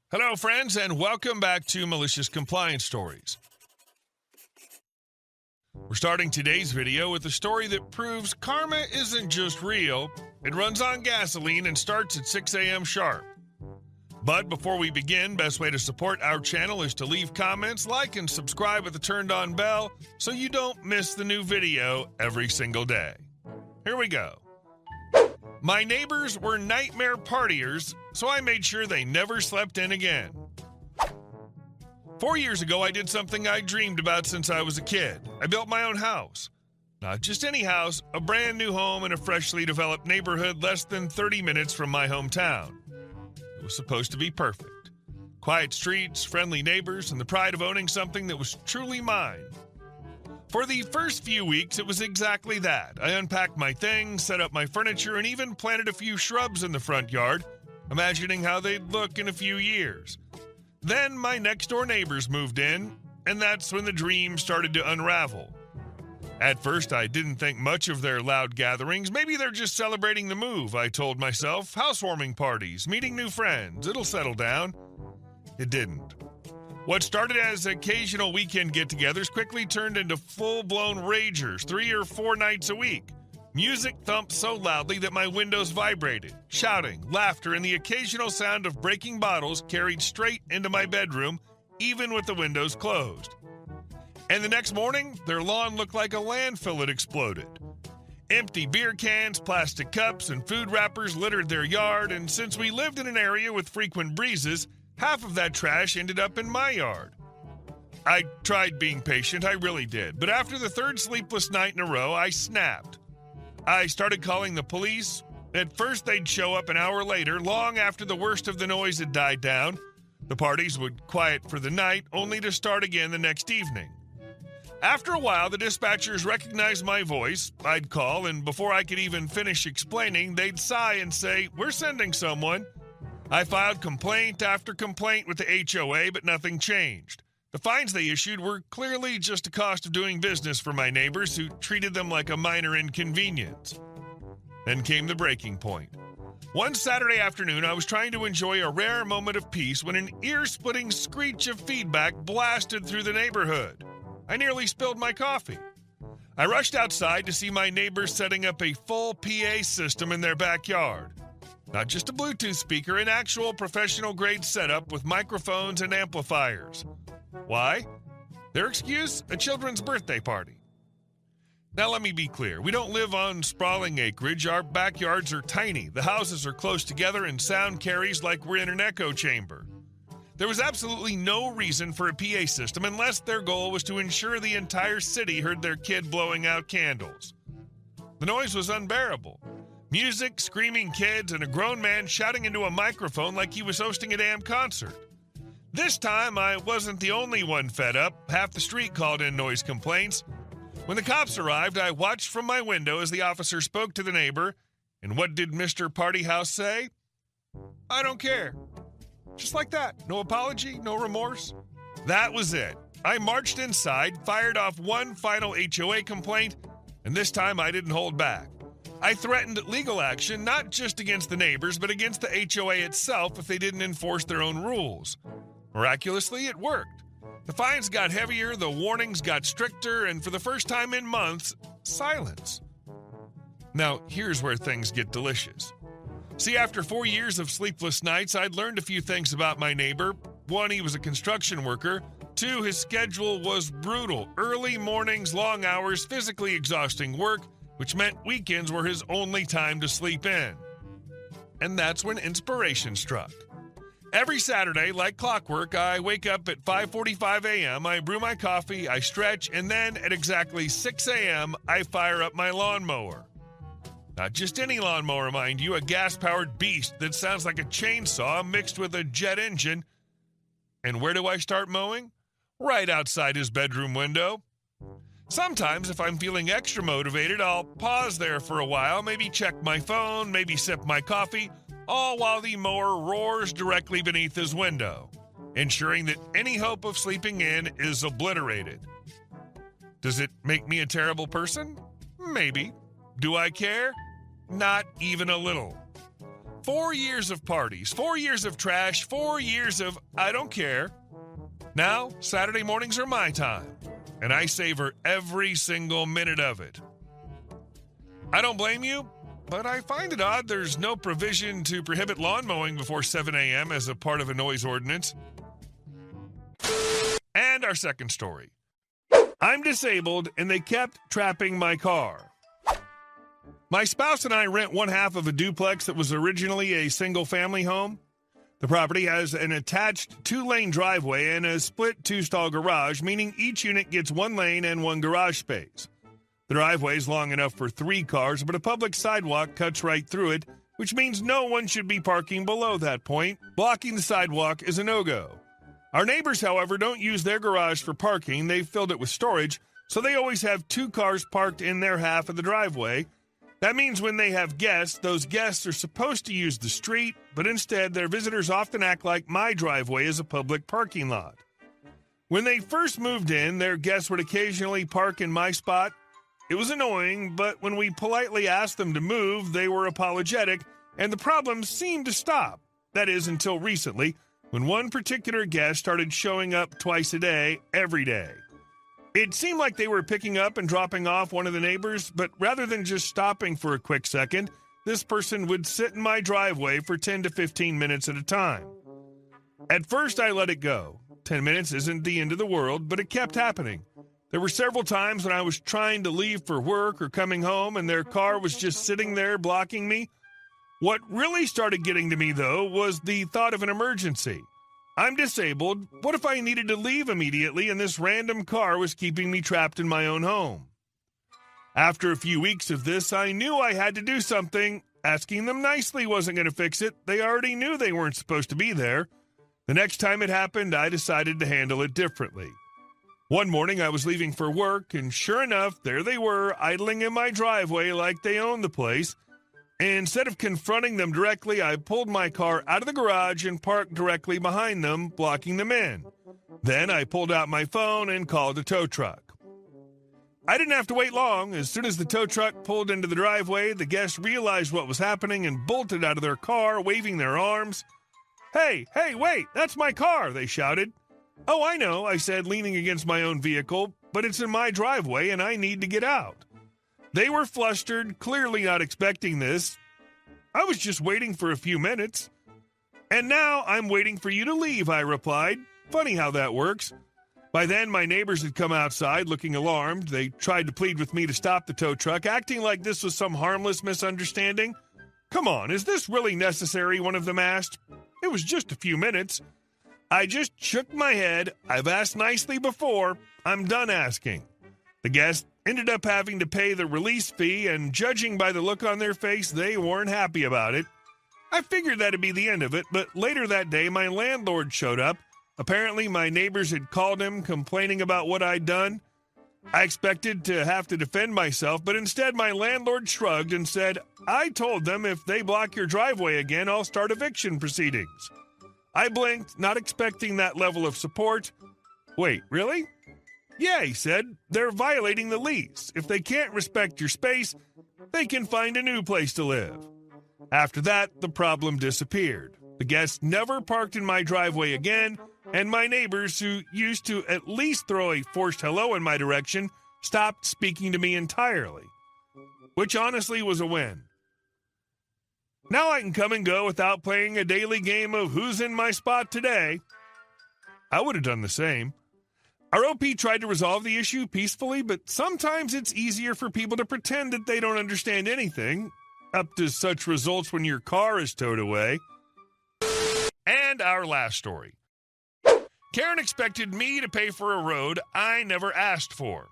Hello, friends, and welcome back to Malicious Compliance Stories. We're starting today's video with a story that proves karma isn't just real, it runs on gasoline and starts at 6 a.m. sharp. But before we begin, best way to support our channel is to leave comments, like, and subscribe with the turned-on bell so you don't miss the new video every single day. Here we go. My neighbors were nightmare partiers, so I made sure they never slept in again. 4 years ago, I did something I dreamed about since I was a kid. I built my own house. Not just any house, a brand new home in a freshly developed neighborhood less than 30 minutes from my hometown. It was supposed to be perfect. Quiet streets, friendly neighbors, and the pride of owning something that was truly mine. For the first few weeks, it was exactly that. I unpacked my things, set up my furniture, and even planted a few shrubs in the front yard, imagining how they'd look in a few years. Then my next-door neighbors moved in, and that's when the dream started to unravel. At first, I didn't think much of their loud gatherings. Maybe they're just celebrating the move, I told myself. Housewarming parties, meeting new friends. It'll settle down. It didn't. What started as occasional weekend get-togethers quickly turned into full-blown ragers 3 or 4 nights a week. Music thumped so loudly that my windows vibrated. Shouting, laughter, and the occasional sound of breaking bottles carried straight into my bedroom, even with the windows closed. And the next morning, their lawn looked like a landfill had exploded. Empty beer cans, plastic cups, and food wrappers littered their yard, and since we lived in an area with frequent breezes, half of that trash ended up in my yard. I tried being patient, I really did, but after the third sleepless night in a row, I snapped. I started calling the police. At first, they'd show up an hour later, long after the worst of the noise had died down. The parties would quiet for the night, only to start again the next evening. After a while, the dispatchers recognized my voice. I'd call, and before I could even finish explaining, they'd sigh and say, "We're sending someone." I filed complaint after complaint with the HOA, but nothing changed. The fines they issued were clearly just a cost of doing business for my neighbors who treated them like a minor inconvenience. Then came the breaking point. One Saturday afternoon, I was trying to enjoy a rare moment of peace when an ear-splitting screech of feedback blasted through the neighborhood. I nearly spilled my coffee. I rushed outside to see my neighbors setting up a full PA system in their backyard. Not just a Bluetooth speaker, an actual professional-grade setup with microphones and amplifiers. Why? Their excuse? A children's birthday party. Now let me be clear. We don't live on sprawling acreage. Our backyards are tiny. The houses are close together and sound carries like we're in an echo chamber. There was absolutely no reason for a PA system unless their goal was to ensure the entire city heard their kid blowing out candles. The noise was unbearable. Music, screaming kids, and a grown man shouting into a microphone like he was hosting a damn concert. This time, I wasn't the only one fed up. Half the street called in noise complaints. When the cops arrived, I watched from my window as the officer spoke to the neighbor. And what did Mr. Party House say? "I don't care." Just like that. No apology, no remorse. That was it. I marched inside, fired off one final HOA complaint, and this time I didn't hold back. I threatened legal action, not just against the neighbors, but against the HOA itself if they didn't enforce their own rules. Miraculously, it worked. The fines got heavier, the warnings got stricter, and for the first time in months, silence. Now, here's where things get delicious. See, after 4 years of sleepless nights, I'd learned a few things about my neighbor. 1, he was a construction worker. 2, his schedule was brutal. Early mornings, long hours, physically exhausting work, which meant weekends were his only time to sleep in. And that's when inspiration struck. Every Saturday, like clockwork, I wake up at 5:45 a.m., I brew my coffee, I stretch, and then at exactly 6 a.m., I fire up my lawnmower. Not just any lawnmower, mind you, a gas-powered beast that sounds like a chainsaw mixed with a jet engine. And where do I start mowing? Right outside his bedroom window. Sometimes, if I'm feeling extra motivated, I'll pause there for a while, maybe check my phone, maybe sip my coffee, all while the mower roars directly beneath his window, ensuring that any hope of sleeping in is obliterated. Does it make me a terrible person? Maybe. Do I care? Not even a little. 4 years of parties, 4 years of trash, 4 years of I don't care. Now, Saturday mornings are my time, and I savor every single minute of it. I don't blame you, but I find it odd there's no provision to prohibit lawn mowing before 7 a.m. as a part of a noise ordinance. And our second story. I'm disabled, and they kept trapping my car. My spouse and I rent one half of a duplex that was originally a single-family home. The property has an attached 2-lane driveway and a split 2-stall garage, meaning each unit gets 1 lane and 1 garage space. The driveway is long enough for 3 cars, but a public sidewalk cuts right through it, which means no one should be parking below that point. Blocking the sidewalk is a no-go. Our neighbors, however, don't use their garage for parking. They've filled it with storage, so they always have 2 cars parked in their half of the driveway. That means when they have guests, those guests are supposed to use the street, but instead their visitors often act like my driveway is a public parking lot. When they first moved in, their guests would occasionally park in my spot. It was annoying, but when we politely asked them to move, they were apologetic, and the problem seemed to stop. That is, until recently, when one particular guest started showing up twice a day, every day. It seemed like they were picking up and dropping off one of the neighbors, but rather than just stopping for a quick second, this person would sit in my driveway for 10 to 15 minutes at a time. At first, I let it go. 10 minutes isn't the end of the world, but it kept happening. There were several times when I was trying to leave for work or coming home, and their car was just sitting there blocking me. What really started getting to me, though, was the thought of an emergency. I'm disabled. What if I needed to leave immediately and this random car was keeping me trapped in my own home? After a few weeks of this, I knew I had to do something. Asking them nicely wasn't going to fix it. They already knew they weren't supposed to be there. The next time it happened, I decided to handle it differently. One morning, I was leaving for work, and sure enough, there they were, idling in my driveway like they owned the place. Instead of confronting them directly, I pulled my car out of the garage and parked directly behind them, blocking them in. Then I pulled out my phone and called a tow truck. I didn't have to wait long. As soon as the tow truck pulled into the driveway, the guests realized what was happening and bolted out of their car, waving their arms. Hey, wait, that's my car, they shouted. Oh, I know, I said, leaning against my own vehicle, but it's in my driveway and I need to get out. They were flustered, clearly not expecting this. I was just waiting for a few minutes. And now I'm waiting for you to leave, I replied. Funny how that works. By then, my neighbors had come outside looking alarmed. They tried to plead with me to stop the tow truck, acting like this was some harmless misunderstanding. Come on, is this really necessary? One of them asked. It was just a few minutes. I just shook my head. I've asked nicely before. I'm done asking. The guests ended up having to pay the release fee, and judging by the look on their face, they weren't happy about it. I figured that'd be the end of it, but later that day, my landlord showed up. Apparently, my neighbors had called him, complaining about what I'd done. I expected to have to defend myself, but instead my landlord shrugged and said, I told them if they block your driveway again, I'll start eviction proceedings. I blinked, not expecting that level of support. Wait, really? Yeah, he said, they're violating the lease. If they can't respect your space, they can find a new place to live. After that, the problem disappeared. The guests never parked in my driveway again, and my neighbors, who used to at least throw a forced hello in my direction, stopped speaking to me entirely, which honestly was a win. Now I can come and go without playing a daily game of who's in my spot today. I would have done the same. Our OP tried to resolve the issue peacefully, but sometimes it's easier for people to pretend that they don't understand anything, up to such results when your car is towed away. And our last story. Karen expected me to pay for a road I never asked for.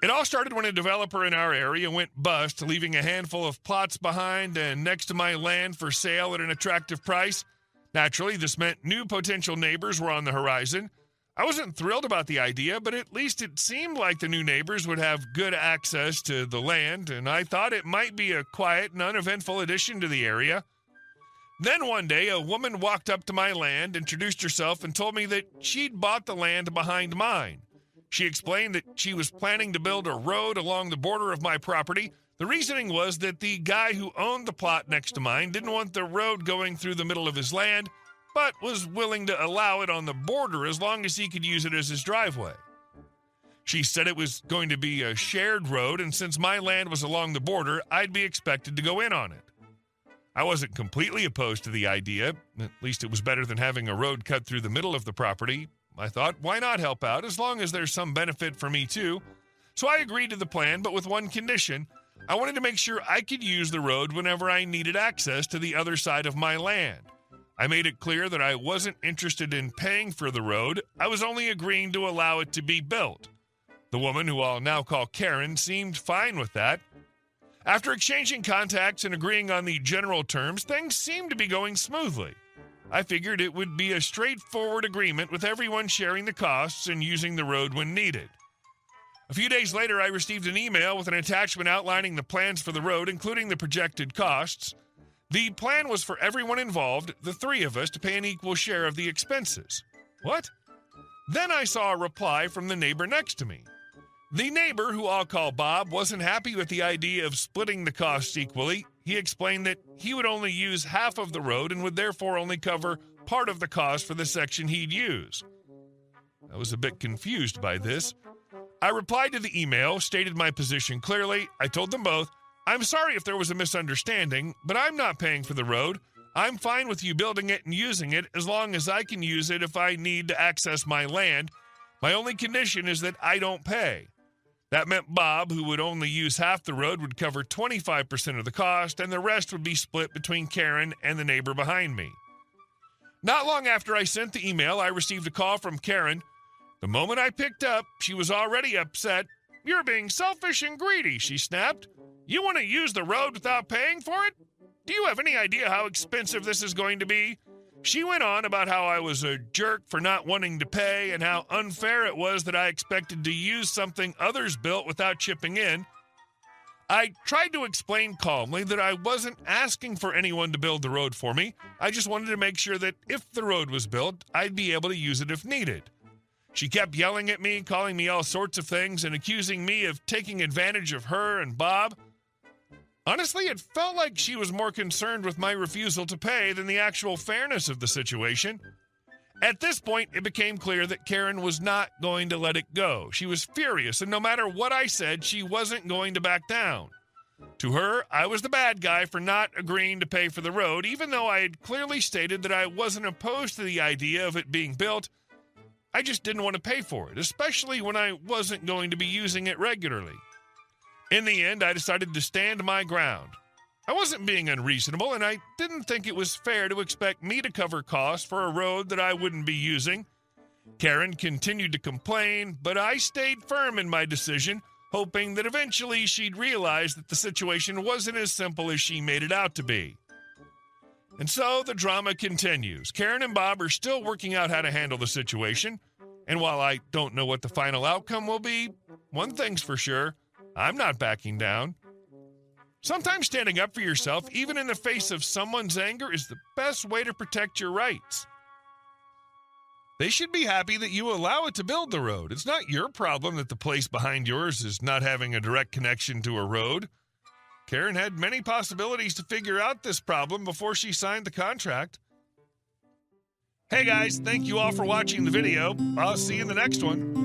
It all started when a developer in our area went bust, leaving a handful of plots behind and next to my land for sale at an attractive price. Naturally, this meant new potential neighbors were on the horizon. I wasn't thrilled about the idea, but at least it seemed like the new neighbors would have good access to the land, and I thought it might be a quiet and uneventful addition to the area. Then one day, a woman walked up to my land, introduced herself, and told me that she'd bought the land behind mine. She explained that she was planning to build a road along the border of my property, The reasoning was that the guy who owned the plot next to mine didn't want the road going through the middle of his land, but was willing to allow it on the border as long as he could use it as his driveway. She said it was going to be a shared road, and since my land was along the border, I'd be expected to go in on it. I wasn't completely opposed to the idea. At least it was better than having a road cut through the middle of the property. I thought, why not help out, as long as there's some benefit for me too? So I agreed to the plan, but with one condition. I wanted to make sure I could use the road whenever I needed access to the other side of my land. I made it clear that I wasn't interested in paying for the road. I was only agreeing to allow it to be built. The woman, who I'll now call Karen, seemed fine with that. After exchanging contacts and agreeing on the general terms, things seemed to be going smoothly. I figured it would be a straightforward agreement with everyone sharing the costs and using the road when needed. A few days later, I received an email with an attachment outlining the plans for the road, including the projected costs. The plan was for everyone involved, the three of us, to pay an equal share of the expenses. What? Then I saw a reply from the neighbor next to me. The neighbor, who I'll call Bob, wasn't happy with the idea of splitting the costs equally. He explained that he would only use half of the road and would therefore only cover part of the cost for the section he'd use. I was a bit confused by this. I replied to the email, stated my position clearly. I told them both, I'm sorry if there was a misunderstanding, but I'm not paying for the road. I'm fine with you building it and using it as long as I can use it if I need to access my land. My only condition is that I don't pay. That meant Bob, who would only use half the road, would cover 25% of the cost, and the rest would be split between Karen and the neighbor behind me. Not long after I sent the email, I received a call from Karen. The moment I picked up, she was already upset. You're being selfish and greedy, she snapped. You want to use the road without paying for it? Do you have any idea how expensive this is going to be? She went on about how I was a jerk for not wanting to pay and how unfair it was that I expected to use something others built without chipping in. I tried to explain calmly that I wasn't asking for anyone to build the road for me. I just wanted to make sure that if the road was built, I'd be able to use it if needed. She kept yelling at me, calling me all sorts of things, and accusing me of taking advantage of her and Bob. Honestly, it felt like she was more concerned with my refusal to pay than the actual fairness of the situation. At this point, it became clear that Karen was not going to let it go. She was furious, and no matter what I said, she wasn't going to back down. To her, I was the bad guy for not agreeing to pay for the road, even though I had clearly stated that I wasn't opposed to the idea of it being built. I just didn't want to pay for it, especially when I wasn't going to be using it regularly. In the end, I decided to stand my ground. I wasn't being unreasonable, and I didn't think it was fair to expect me to cover costs for a road that I wouldn't be using. Karen continued to complain, but I stayed firm in my decision, hoping that eventually she'd realize that the situation wasn't as simple as she made it out to be. And so the drama continues. Karen and Bob are still working out how to handle the situation, and while I don't know what the final outcome will be, one thing's for sure, I'm not backing down. Sometimes standing up for yourself, even in the face of someone's anger, is the best way to protect your rights. They should be happy that you allow it to build the road. It's not your problem that the place behind yours is not having a direct connection to a road. Karen had many possibilities to figure out this problem before she signed the contract. Hey guys, thank you all for watching the video. I'll see you in the next one.